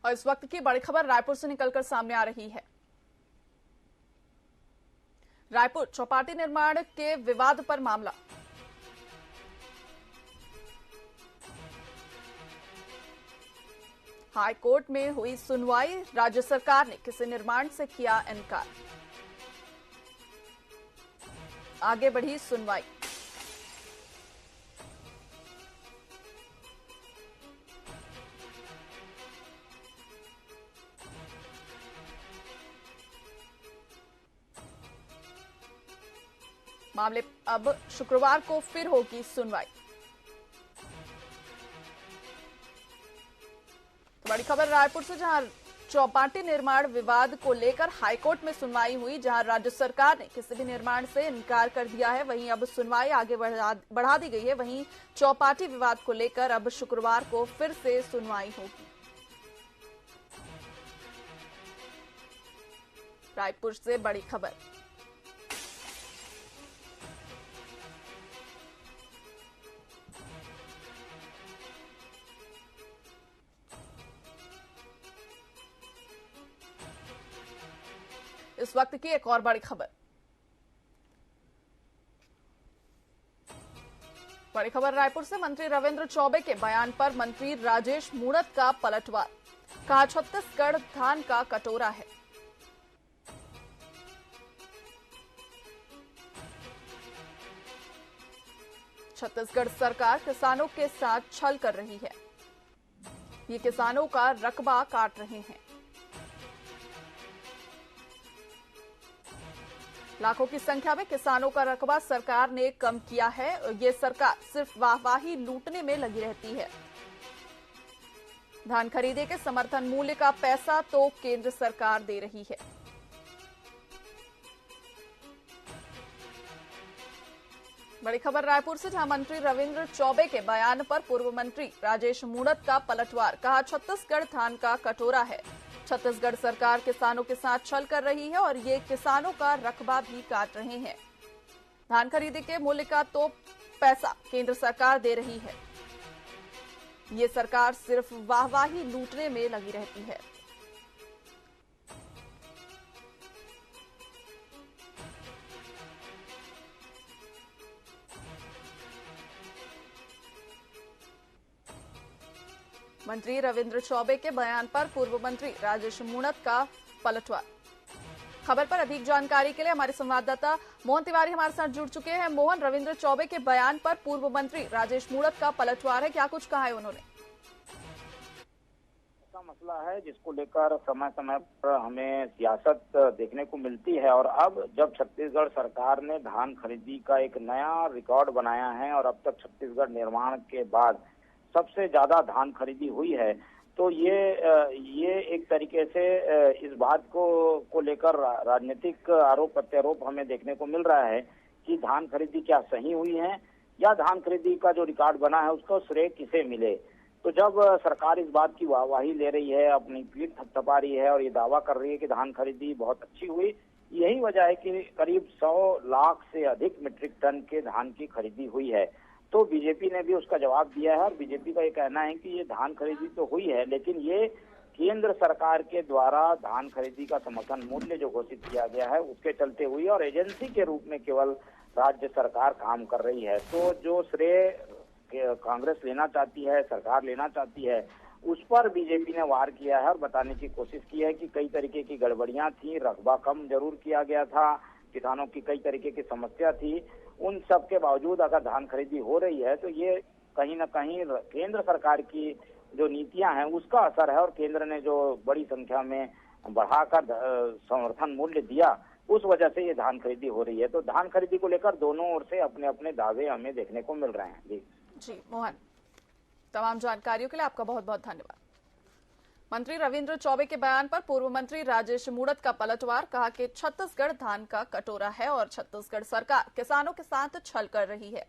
और इस वक्त की बड़ी खबर रायपुर से निकलकर सामने आ रही है। रायपुर चौपाटी निर्माण के विवाद पर मामला। हाई कोर्ट में हुई सुनवाई, राज्य सरकार ने किसी निर्माण से किया इनकार। आगे बढ़ी सुनवाई। मामले अब शुक्रवार को फिर होगी सुनवाई। तो बड़ी खबर रायपुर से, जहां चौपाटी निर्माण विवाद को लेकर हाईकोर्ट में सुनवाई हुई, जहां राज्य सरकार ने किसी भी निर्माण से इनकार कर दिया है, वहीं अब सुनवाई आगे बढ़ा दी गई है। वहीं चौपाटी विवाद को लेकर अब शुक्रवार को फिर से सुनवाई होगी। रायपुर से बड़ी खबर। इस वक्त की एक और बड़ी खबर। बड़ी खबर रायपुर से, मंत्री रविंद्र चौबे के बयान पर मंत्री राजेश मूणत का पलटवार। कहा छत्तीसगढ़ धान का कटोरा है। छत्तीसगढ़ सरकार किसानों के साथ छल कर रही है। ये किसानों का रकबा काट रहे हैं। लाखों की संख्या में किसानों का रकबा सरकार ने कम किया है। ये सरकार सिर्फ वाहवाही लूटने में लगी रहती है। धान खरीदे के समर्थन मूल्य का पैसा तो केंद्र सरकार दे रही है। बड़ी खबर रायपुर से, जहां मंत्री रविंद्र चौबे के बयान पर पूर्व मंत्री राजेश मूणत का पलटवार। कहा छत्तीसगढ़ धान का कटोरा है। छत्तीसगढ़ सरकार किसानों के साथ छल कर रही है और ये किसानों का रकबा भी काट रहे हैं। धान खरीदी के मूल्य का तो पैसा केंद्र सरकार दे रही है। ये सरकार सिर्फ वाहवाही लूटने में लगी रहती है। मंत्री रविंद्र चौबे के बयान पर पूर्व मंत्री राजेश मूणत का पलटवार। खबर पर अधिक जानकारी के लिए हमारे संवाददाता मोहन तिवारी हमारे साथ जुड़ चुके हैं। मोहन, रविंद्र चौबे के बयान पर पूर्व मंत्री राजेश मूणत का पलटवार है, क्या कुछ कहा है उन्होंने? ऐसा मसला है जिसको लेकर समय समय पर हमें सियासत देखने को मिलती है, और अब जब छत्तीसगढ़ सरकार ने धान खरीदी का एक नया रिकॉर्ड बनाया है और अब तक छत्तीसगढ़ निर्माण के बाद सबसे ज्यादा धान खरीदी हुई है, तो ये एक तरीके से इस बात को लेकर राजनीतिक आरोप प्रत्यारोप हमें देखने को मिल रहा है कि धान खरीदी क्या सही हुई है या धान खरीदी का जो रिकॉर्ड बना है उसको श्रेय किसे मिले। तो जब सरकार इस बात की वाहवाही ले रही है, अपनी पीठ थपथपा रही है और ये दावा कर रही है कि धान खरीदी बहुत अच्छी हुई, यही वजह है कि करीब 100 लाख से अधिक मीट्रिक टन के धान की खरीदी हुई है। तो बीजेपी ने भी उसका जवाब दिया है और बीजेपी का ये कहना है कि ये धान खरीदी तो हुई है, लेकिन ये केंद्र सरकार के द्वारा धान खरीदी का समर्थन मूल्य जो घोषित किया गया है उसके चलते हुई और एजेंसी के रूप में केवल राज्य सरकार काम कर रही है। तो जो श्रेय कांग्रेस लेना चाहती है, सरकार लेना चाहती है, उस पर बीजेपी ने वार किया है और बताने की कोशिश की है कि कई तरीके की गड़बड़ियां थी, रकबा कम जरूर किया गया था, किसानों की कई तरीके की समस्या थी। उन सब के बावजूद अगर धान खरीदी हो रही है तो ये कहीं न कहीं केंद्र सरकार की जो नीतियां हैं उसका असर है, और केंद्र ने जो बड़ी संख्या में बढ़ाकर समर्थन मूल्य दिया उस वजह से ये धान खरीदी हो रही है। तो धान खरीदी को लेकर दोनों ओर से अपने अपने दावे हमें देखने को मिल रहे हैं। जी मोहन, तमाम जानकारियों के लिए आपका बहुत बहुत धन्यवाद। मंत्री रविंद्र चौबे के बयान पर पूर्व मंत्री राजेश मूणत का पलटवार। कहा कि छत्तीसगढ़ धान का कटोरा है और छत्तीसगढ़ सरकार किसानों के साथ छल कर रही है।